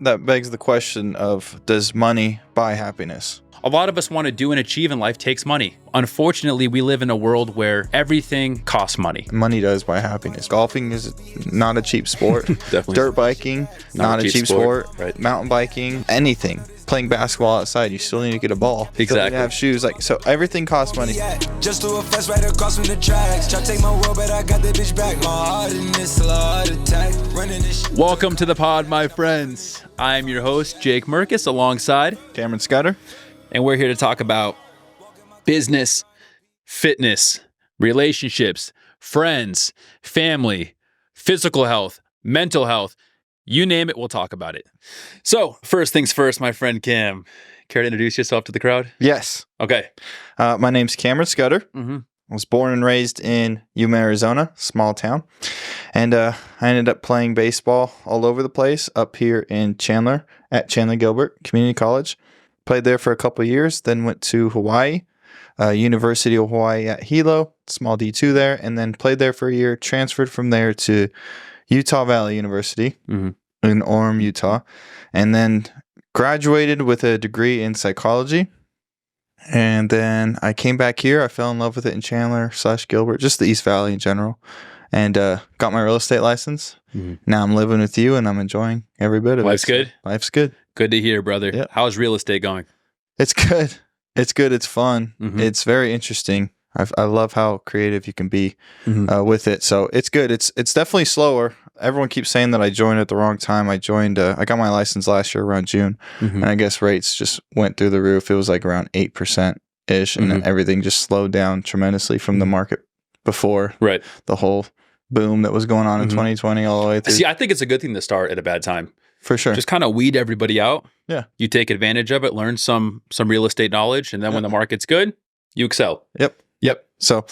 That begs the question of, does money buy happiness? A lot of us want to do and achieve in life takes money. Unfortunately, we live in a world where everything costs money. Money does buy happiness. Golfing is not a cheap sport. Definitely. Dirt biking, not a cheap sport. Right. Mountain biking, anything. Playing basketball outside, you still need to get a ball. Exactly. Still need to have shoes. So everything costs money. Just do a fast right across from the tracks. Try to take my world, but I got that bitch back. My heart in this heart attack. Running this shit. Welcome to the pod, my friends. I'm your host, Jake Merkus, alongside Cameron Scudder. and we're here to talk about business, fitness, relationships, friends, family, physical health, mental health. You name it, we'll talk about it. So, first things first, my friend Cam. Care to introduce yourself to the crowd? Yes. Okay. My name's Cameron Scudder. Mm-hmm. I was born and raised in Yuma, Arizona, small town. And I ended up playing baseball all over the place up here in Chandler at Chandler Gilbert Community College. Played there for a couple of years, then went to Hawaii, University of Hawaii at Hilo, small D2 there, and then played there for a year, transferred from there to Utah Valley University in Orem, Utah, and then graduated with a degree in psychology. And then I came back here. I fell in love with it in Chandler / Gilbert, just the East Valley in general, and got my real estate license. Mm-hmm. Now I'm living with you, and I'm enjoying every bit of Life's it. good? Life's good. Good to hear, brother. Yep. How's real estate going? It's good. It's good. It's fun. Mhm. It's very interesting. I love how creative you can be with it. So it's good. It's definitely slower. Everyone keeps saying that I joined at the wrong time. I got my license last year around June, and I guess rates just went through the roof. It was like around 8%-ish, and then everything just slowed down tremendously from the market before Right. the whole boom that was going on in 2020 all the way through. See, I think it's a good thing to start at a bad time. For sure. Just kind of weed everybody out. Yeah. You take advantage of it, learn some real estate knowledge, and then when the market's good, you excel. Yep. So,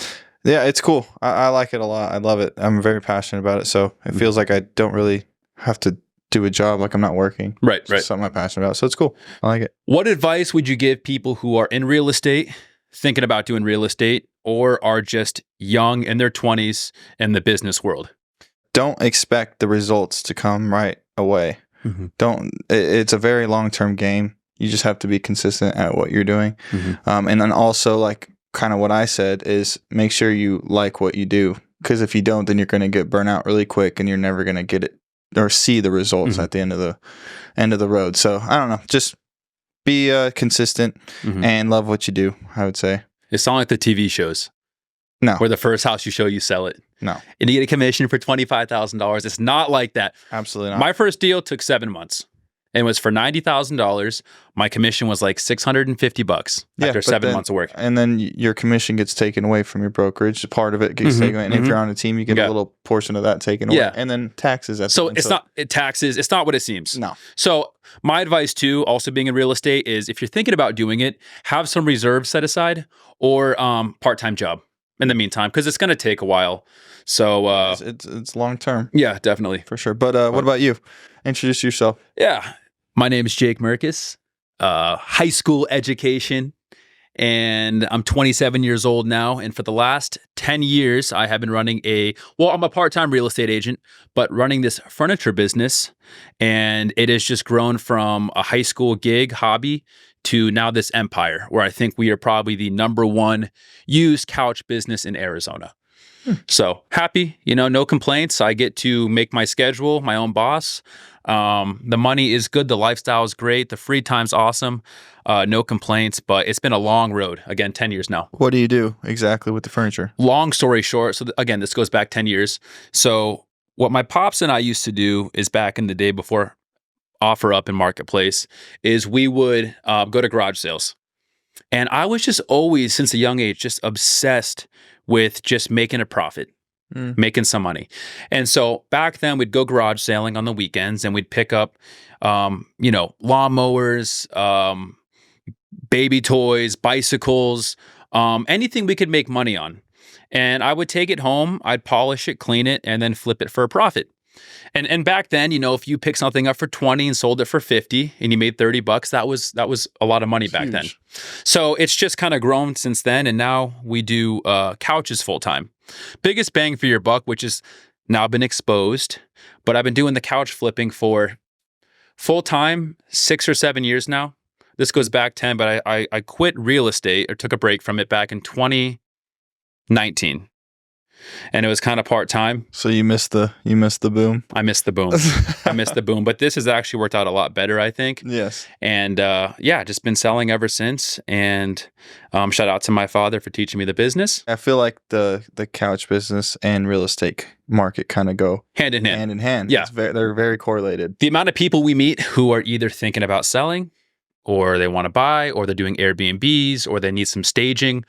yeah, it's cool. I like it a lot. I love it. I'm very passionate about it. So it feels like I don't really have to do a job, like I'm not working. Right, It's just something I'm passionate about. So it's cool. I like it. What advice would you give people who are in real estate, thinking about doing real estate, or are just young in their 20s in the business world? Don't expect the results to come right away. It's a very long-term game. You just have to be consistent at what you're doing. And then also, like, kind of what I said is make sure you like what you do, because if you don't, then you're going to get burnt out really quick, and you're never going to get it or see the results at the end of the road. So I don't know, just be consistent and love what you do, I would say. It sounds like the TV shows. No. Where the first house you show, you sell it. No, And you get a commission for $25,000. It's not like that. absolutely not. My first deal took 7 months and was for $90,000. My commission was like $650 Yeah, after but 7 then- months of work. And then your commission gets taken away from your brokerage. Part of it gets taken away. And if you're on a team, you get Yeah. a little portion of that taken away. Yeah. And then taxes. At the So end. it's not taxes. It's not what it seems. No. So my advice too, also being in real estate, is if you're thinking about doing it, have some reserves set aside or part-time job in the meantime, because it's going to take a while. So It's long term yeah, definitely. for sure. But what about you? Introduce yourself. Yeah. My name is Jake Merkus, high school education, and I'm 27 years old now. And for the last 10 years, I have been running I'm a part-time real estate agent, but running this furniture business. And it has just grown from a high school gig hobby to now this empire, where I think we are probably the #1 used couch business in Arizona. So happy, no complaints. I get to make my schedule, my own boss. The money is good. The lifestyle is great. The free time's awesome. No complaints, but it's been a long road. Again, 10 years now. What do you do exactly with the furniture? Long story short. So again, this goes back 10 years. So what my pops and I used to do is, back in the day before OfferUp and Marketplace, is we would go to garage sales. And I was just always, since a young age, just obsessed with just making a profit, making some money. And so back then we'd go garage sailing on the weekends, and we'd pick up, lawnmowers, baby toys, bicycles, anything we could make money on. And I would take it home, I'd polish it, clean it, and then flip it for a profit. And back then, if you picked something up for 20 and sold it for 50 and you made $30, that was a lot of money back then. So it's just kind of grown since then. And now we do couches full time. Biggest bang for your buck, which has now been exposed. But I've been doing the couch flipping for full time, 6 or 7 years now. This goes back 10, but I quit real estate or took a break from it back in 2019. And it was kind of part-time. So you missed the boom. I missed the boom. I missed the boom. But this has actually worked out a lot better, I think. Yes. And just been selling ever since. And shout out to my father for teaching me the business. I feel like the couch business and real estate market kind of go hand in hand. Hand in hand. Yeah. They're very correlated. The amount of people we meet who are either thinking about selling, or they want to buy, or they're doing Airbnbs, or they need some staging.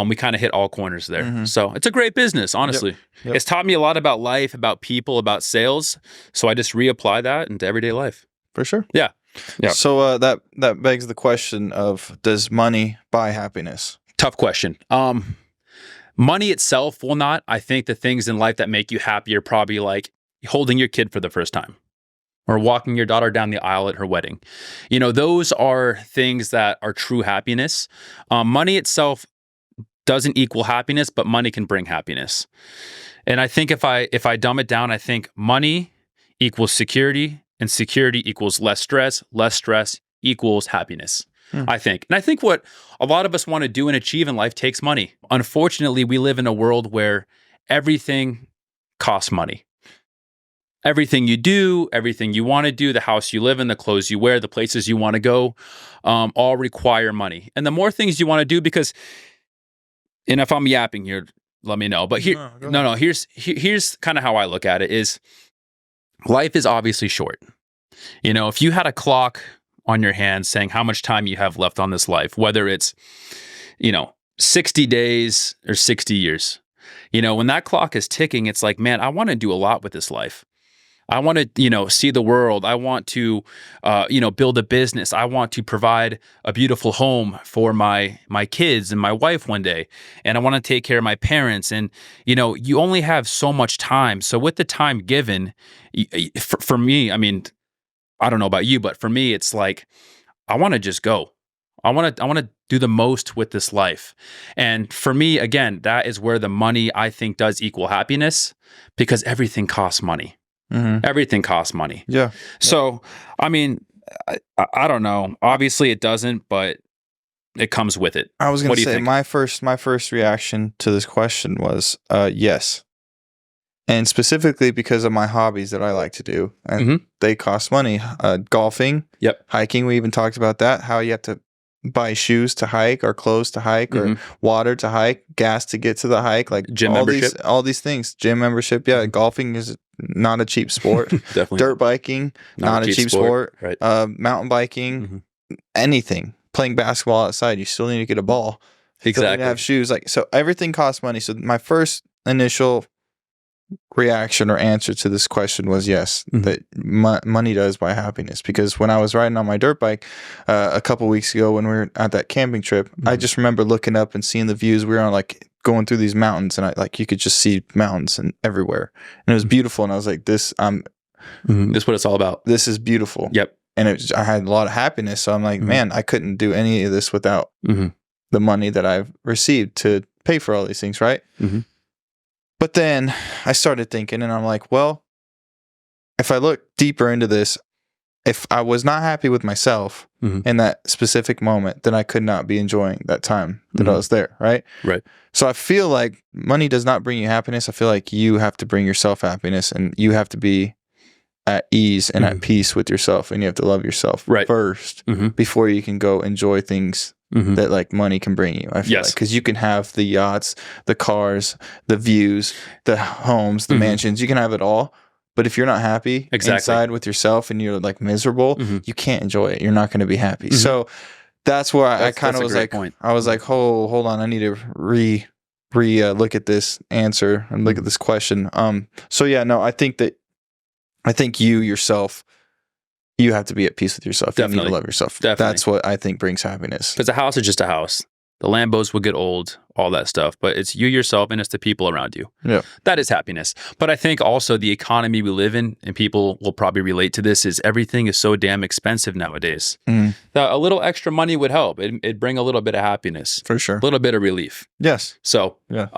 We kind of hit all corners there. Mm-hmm. So it's a great business, honestly. Yep. It's taught me a lot about life, about people, about sales. So I just reapply that into everyday life. For sure. Yeah. Yeah. So that begs the question of, does money buy happiness? Tough question. Money itself will not. I think the things in life that make you happy are probably like holding your kid for the first time, or walking your daughter down the aisle at her wedding. You know, those are things that are true happiness. Money itself doesn't equal happiness, but money can bring happiness. And I think if I dumb it down, I think money equals security, and security equals less stress equals happiness. I think. And I think what a lot of us want to do and achieve in life takes money. Unfortunately, we live in a world where everything costs money. Everything you do, everything you want to do, the house you live in, the clothes you wear, the places you want to go, all require money. And the more things you want to do, because, and if I'm yapping here, let me know. But here, here's kind of how I look at it is, life is obviously short. You know, if you had a clock on your hand saying how much time you have left on this life, whether it's, 60 days or 60 years, when that clock is ticking, it's like, man, I want to do a lot with this life. I want to, see the world. I want to, build a business. I want to provide a beautiful home for my kids and my wife one day. And I want to take care of my parents. And, you only have so much time. So with the time given, for me, I mean, I don't know about you, but for me, it's like, I want to just go. I want to do the most with this life. And for me, again, that is where the money, I think, does equal happiness, because everything costs money. Mm-hmm. Everything costs money. Yeah. So, I mean, I don't know. Obviously, it doesn't, but it comes with it. I was going to say my first reaction to this question was yes, and specifically because of my hobbies that I like to do, and they cost money. Golfing, hiking. We even talked about that. How you have to buy shoes to hike, or clothes to hike, or water to hike, gas to get to the hike, like gym membership. All these things. Gym membership. Yeah, golfing is not a cheap sport. Definitely. Dirt biking, not a cheap sport. Right. Mountain biking, anything. Playing basketball outside, you still need to get a ball. Exactly. Still need to have shoes. So everything costs money. So my first initial reaction or answer to this question was yes, that money does buy happiness. Because when I was riding on my dirt bike a couple weeks ago when we were at that camping trip, I just remember looking up and seeing the views. We were on going through these mountains, and you could just see mountains and everywhere, and it was beautiful. And I was like, this is what it's all about. This is beautiful. Yep. And I had a lot of happiness. So I'm like, man, I couldn't do any of this without the money that I've received to pay for all these things, right? But then I started thinking, and I'm like, well, if I look deeper into this, if I was not happy with myself in that specific moment, then I could not be enjoying that time that I was there, right? Right. So I feel like money does not bring you happiness. I feel like you have to bring yourself happiness, and you have to be at ease and at peace with yourself, and you have to love yourself first before you can go enjoy things that money can bring you. I feel like, because you can have the yachts, the cars, the views, the homes, the mansions. You can have it all, but if you're not happy inside with yourself and you're miserable, you can't enjoy it. You're not going to be happy. So that's where I kind of was like, I was like, oh, hold on, I need to look at this answer and look at this question. So yeah, no, I think you yourself, you have to be at peace with yourself. Definitely. You need to love yourself. Definitely. That's what I think brings happiness. Because a house is just a house. The Lambos will get old, all that stuff. But it's you yourself, and it's the people around you. Yeah. That is happiness. But I think also the economy we live in, and people will probably relate to this, is everything is so damn expensive nowadays. That a little extra money would help. It'd bring a little bit of happiness. For sure. A little bit of relief. Yes. So, yeah.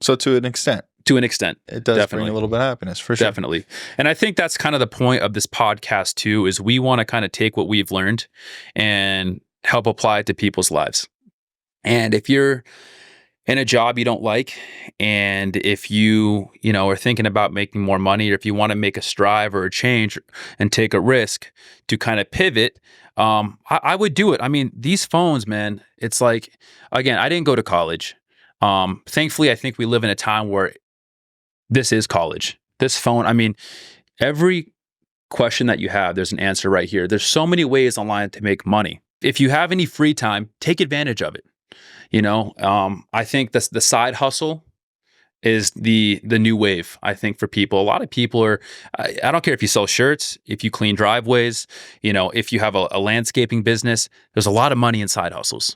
So to an extent. To an extent. It does Definitely. bring a little bit of happiness, for sure. Definitely. And I think that's kind of the point of this podcast too, is we want to kind of take what we've learned and help apply it to people's lives. And if you're in a job you don't like, and if you are thinking about making more money, or if you want to make a strive or a change and take a risk to kind of pivot, I would do it. I mean, these phones, man, it's like, again, I didn't go to college. Thankfully, I think we live in a time where this is college. This phone, I mean, every question that you have, there's an answer right here. There's so many ways online to make money. If you have any free time, take advantage of it. I think the side hustle is the new wave, I think, for people. A lot of people are, I don't care if you sell shirts, if you clean driveways, if you have a landscaping business, there's a lot of money in side hustles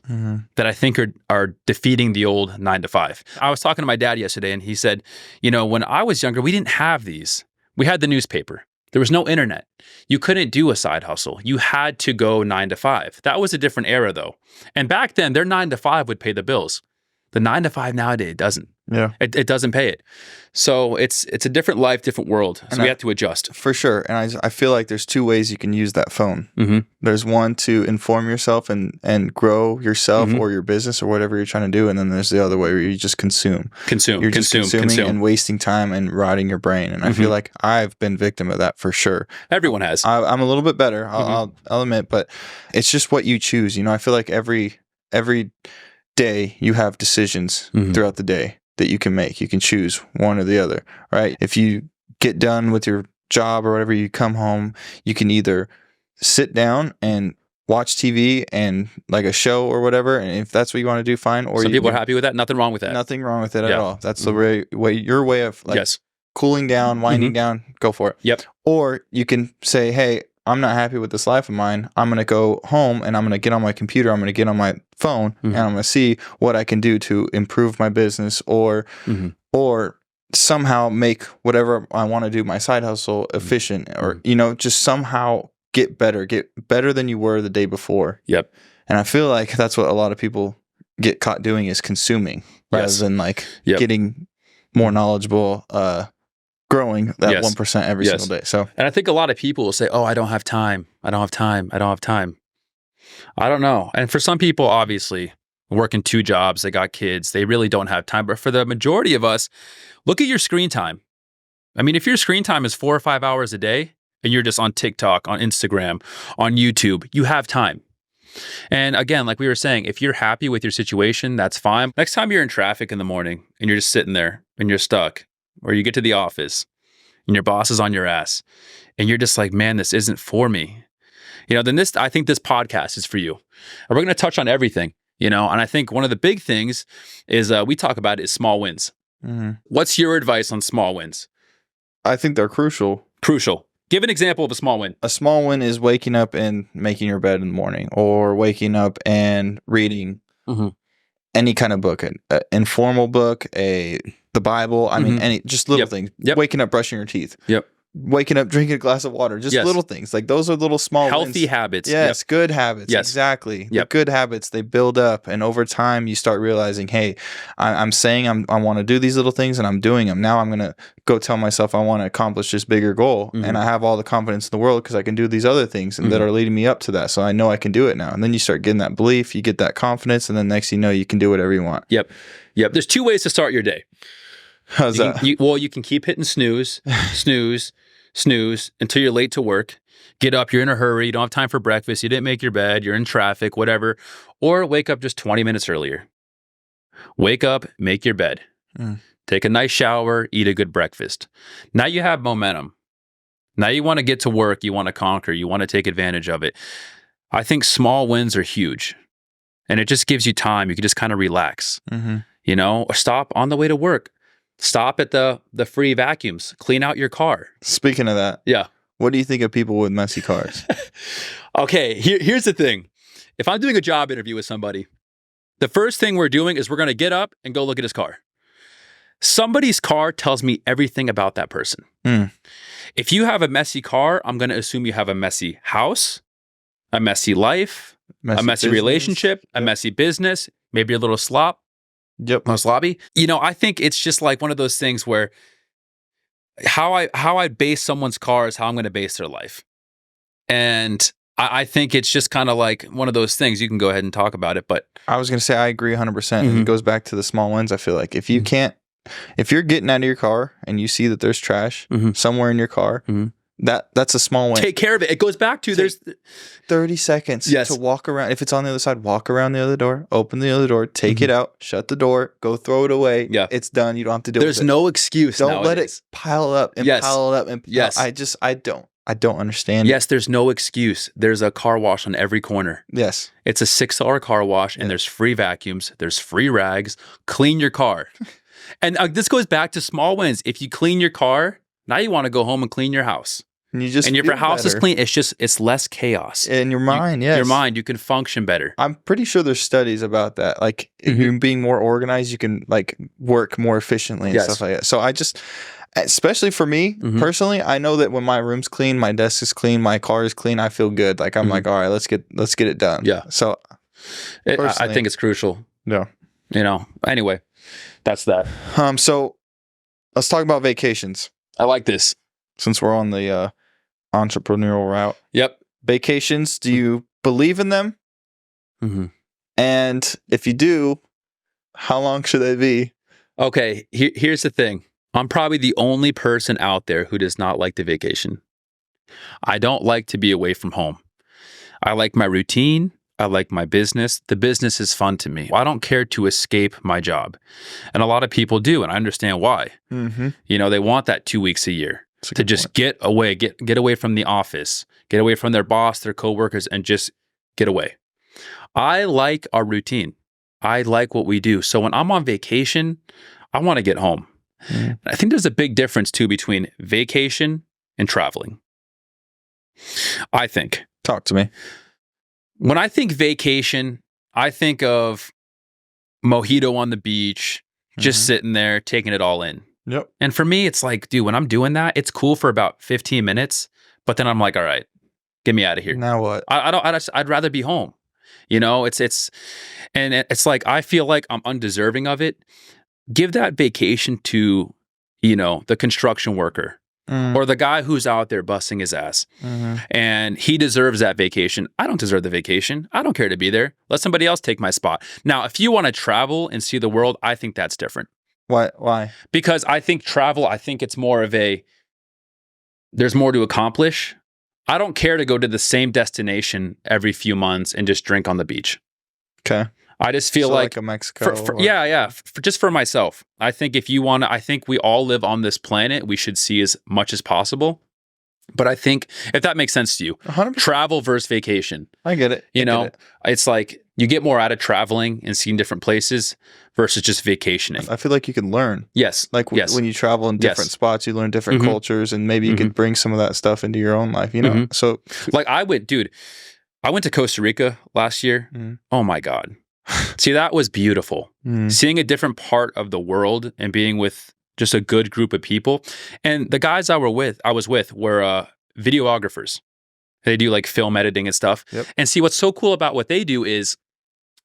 that I think are defeating the old 9 to 5. I was talking to my dad yesterday and he said, when I was younger, we didn't have these. We had the newspaper. There was no internet. You couldn't do a side hustle. You had to go 9 to 5. That was a different era though. And back then their 9 to 5 would pay the bills. The 9 to 5 nowadays doesn't. Yeah. It doesn't pay it. So it's a different life, different world. So we have to adjust. For sure. And I feel like there's 2 ways you can use that phone. Mm-hmm. There's one to inform yourself and grow yourself or your business or whatever you're trying to do. And then there's the other way where you just consume. You're just consuming and wasting time and rotting your brain. And I feel like I've been victim of that for sure. Everyone has. I'm a little bit better, I'll admit, but it's just what you choose. I feel like every day you have decisions throughout the day that you can make. You can choose one or the other, right? If you get done with your job or whatever, you come home, you can either sit down and watch TV and like a show or whatever, and if that's what you want to do, fine. Or some people are happy with that. Nothing wrong with that. Nothing wrong with it at all. That's the way your way of cooling down, winding down. Go for it. Yep. Or you can say, hey, I'm not happy with this life of mine. I'm going to go home and I'm going to get on my computer. I'm going to get on my phone and I'm going to see what I can do to improve my business or somehow make whatever I want to do, my side hustle, efficient or, just somehow get better than you were the day before. Yep. And I feel like that's what a lot of people get caught doing is consuming rather than getting more knowledgeable, growing that 1% every single day. So, and I think a lot of people will say, "Oh, I don't have time. I don't have time. I don't have time." I don't know. And for some people, obviously, working 2 jobs, they got kids, they really don't have time. But for the majority of us, look at your screen time. I mean, if your screen time is 4 or 5 hours a day, and you're just on TikTok, on Instagram, on YouTube, you have time. And again, like we were saying, if you're happy with your situation, that's fine. Next time you're in traffic in the morning and you're just sitting there and you're stuck, or you get to the office and your boss is on your ass and you're just like, man, this isn't for me. Then I think this podcast is for you. And we're going to touch on everything, and I think one of the big things is we talk about is small wins. Mm-hmm. What's your advice on small wins? I think they're crucial. Crucial. Give an example of a small win. A small win is waking up and making your bed in the morning, or waking up and reading any kind of book, an informal book, the Bible. I mean, just little things. Yep. Waking up, brushing your teeth. Yep. Waking up, drinking a glass of water. Just little things. Like those are little small healthy wins. Habits. Yes, good habits. Yes. Exactly. The good habits, they build up. And over time, you start realizing, hey, I'm saying I want to do these little things and I'm doing them. Now I'm going to go tell myself I want to accomplish this bigger goal. And I have all the confidence in the world because I can do these other things and that are leading me up to that. So I know I can do it now. And then you start getting that belief, you get that confidence. And then next thing you know, you can do whatever you want. Yep. There's 2 ways to start your day. How's that? You can keep hitting snooze until you're late to work. Get up, you're in a hurry, you don't have time for breakfast, you didn't make your bed, you're in traffic, whatever. Or wake up just 20 minutes earlier. Wake up, make your bed. Take a nice shower, eat a good breakfast. Now you have momentum. Now you want to get to work, you want to conquer, you want to take advantage of it. I think small wins are huge. And it just gives you time. You can just kind of relax. Or stop on the way to work. Stop at the free vacuums. Clean out your car. Speaking of that. Yeah. What do you think of people with messy cars? Okay, here's the thing. If I'm doing a job interview with somebody, the first thing we're doing is we're going to get up and go look at his car. Somebody's car tells me everything about that person. If you have a messy car, I'm going to assume you have a messy house, a messy life, a messy relationship, a messy business, maybe a little slop. Yep. most lobby. I think it's just like one of those things where how I base someone's car is how I'm going to base their life. And I think it's just kind of like one of those things. You can go ahead and talk about it, but I was going to say I agree 100%. And it goes back to the small wins. I feel like if you can't, if you're getting out of your car and you see that there's trash somewhere in your car, that's a small win. Take care of it. It goes back to there's 30 seconds to walk around. If it's on the other side, walk around the other door, open the other door, take it out, shut the door, go throw it away. Yeah. It's done. You don't have to do it. There's no excuse. Don't let it pile up and pile up. And yes. I don't understand. Yes, there's no excuse. There's a car wash on every corner. Yes. It's a $6 car wash and there's free vacuums. There's free rags. Clean your car. And this goes back to small wins. If you clean your car, now you want to go home and clean your house. And if your house is clean, it's less chaos. In your mind, yes. Your mind, you can function better. I'm pretty sure there's studies about that. Like, you being more organized, you can like work more efficiently and stuff like that. So I just, especially for me personally, I know that when my room's clean, my desk is clean, my car is clean, I feel good. Like I'm like, all right, let's get it done. Yeah. So I think it's crucial. Yeah. Anyway, that's that. So let's talk about vacations. I like this. Since we're on the entrepreneurial route. Yep. Vacations, do you believe in them? And if you do, how long should they be? Okay, here's the thing. I'm probably the only person out there who does not like the vacation. I don't like to be away from home. I like my routine. I like my business. The business is fun to me. I don't care to escape my job. And a lot of people do, and I understand why. They want that 2 weeks a year. To just get away from the office, get away from their boss, their coworkers, and just get away. I like our routine. I like what we do. So when I'm on vacation, I want to get home. I think there's a big difference too between vacation and traveling. I think. Talk to me. When I think vacation, I think of mojito on the beach, just sitting there, taking it all in. Yep. And for me, it's like, dude, when I'm doing that, it's cool for about 15 minutes, but then I'm like, all right, get me out of here. Now what? I'd rather be home. It's like, I feel like I'm undeserving of it. Give that vacation to, the construction worker or the guy who's out there busting his ass and he deserves that vacation. I don't deserve the vacation. I don't care to be there. Let somebody else take my spot. Now, if you want to travel and see the world, I think that's different. Why? Because I think travel, it's more of there's more to accomplish. I don't care to go to the same destination every few months and just drink on the beach. Okay. I just feel like a Mexico. Just for myself. I think I think we all live on this planet. We should see as much as possible. But I think if that makes sense to you, 100%. Travel versus vacation. I get it. It's like you get more out of traveling and seeing different places versus just vacationing. I feel like you can learn. Yes. Like when you travel in different spots, you learn different cultures, and maybe you could bring some of that stuff into your own life, So like I went to Costa Rica last year. Oh my God. See, that was beautiful. Seeing a different part of the world and being with just a good group of people. And the guys I was with were videographers. They do like film editing and stuff. Yep. And see, what's so cool about what they do is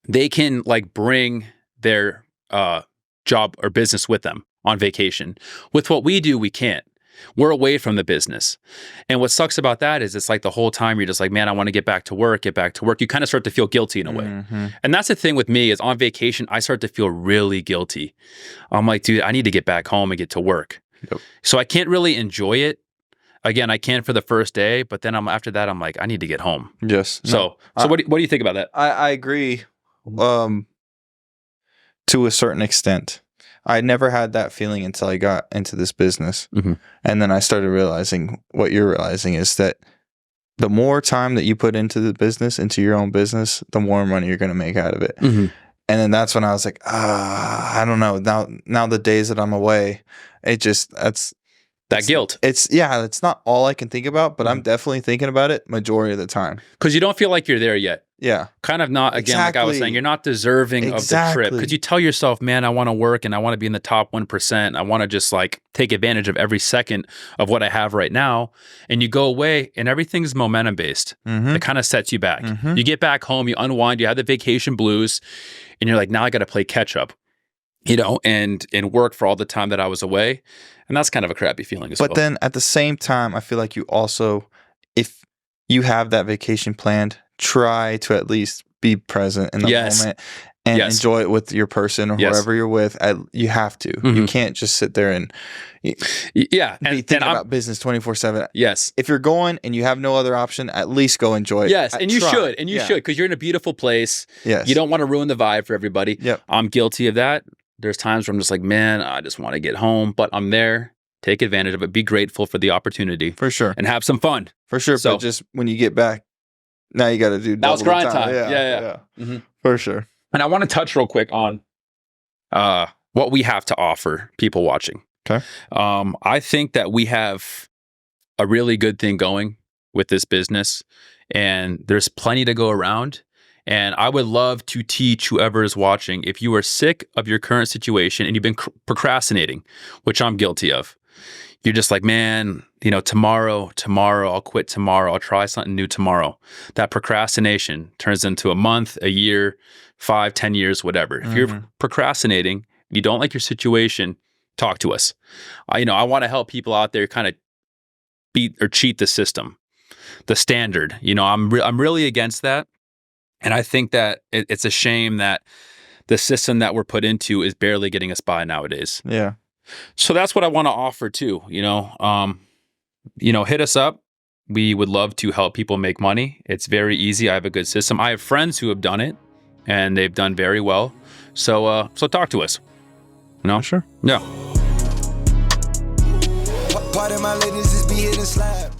they can like bring their job or business with them on vacation. With what we do, we can't. We're away from the business. And what sucks about that is it's like the whole time you're just like, man, I want to get back to work. You kind of start to feel guilty in a way. And that's the thing with me is on vacation, I start to feel really guilty. I'm like, dude, I need to get back home and get to work. Yep. So I can't really enjoy it. Again, I can for the first day, but then after that, I'm like, I need to get home. Yes. So what do you think about that? I agree to a certain extent. I never had that feeling until I got into this business. And then I started realizing what you're realizing is that the more time that you put into the business, into your own business, the more money you're going to make out of it. And then that's when I was like, I don't know. Now the days that I'm away, Guilt. It's not all I can think about, but I'm definitely thinking about it majority of the time. Because you don't feel like you're there yet. Yeah. Kind of not, again, like I was saying, you're not deserving of the trip. Because you tell yourself, man, I want to work and I want to be in the top 1%. I want to just like take advantage of every second of what I have right now. And you go away and everything's momentum based. It kind of sets you back. You get back home, you unwind, you have the vacation blues, and you're like, now I got to play catch up. and work for all the time that I was away. And that's kind of a crappy feeling as well. But then at the same time, I feel like you also, if you have that vacation planned, try to at least be present in the moment and enjoy it with your person or whoever you're with. You have to. You can't just sit there and be thinking about business 24/7. Yes. If you're going and you have no other option, at least go enjoy it. Yes, and you should. And you should, because you're in a beautiful place. Yes. You don't want to ruin the vibe for everybody. Yep. I'm guilty of that. There's times where I'm just like, man, I just want to get home, but I'm there. Take advantage of it. Be grateful for the opportunity. For sure. And have some fun. For sure. So, but just when you get back, now you got to do double now it's grind time. time. Yeah. Mm-hmm. For sure. And I want to touch real quick on what we have to offer people watching. Okay. I think that we have a really good thing going with this business, and there's plenty to go around. And I would love to teach whoever is watching, if you are sick of your current situation and you've been procrastinating, which I'm guilty of. You're just like, man, tomorrow, I'll quit tomorrow. I'll try something new tomorrow. That procrastination turns into a month, a year, 5, 10 years, whatever. If you're procrastinating, you don't like your situation, talk to us. I want to help people out there kind of beat or cheat the system, the standard. I'm really against that. And I think that it's a shame that the system that we're put into is barely getting us by nowadays. Yeah. So that's what I want to offer too. Hit us up. We would love to help people make money. It's very easy. I have a good system. I have friends who have done it, and they've done very well. So talk to us. Sure. Yeah. Part of my ladies is be hitting slab.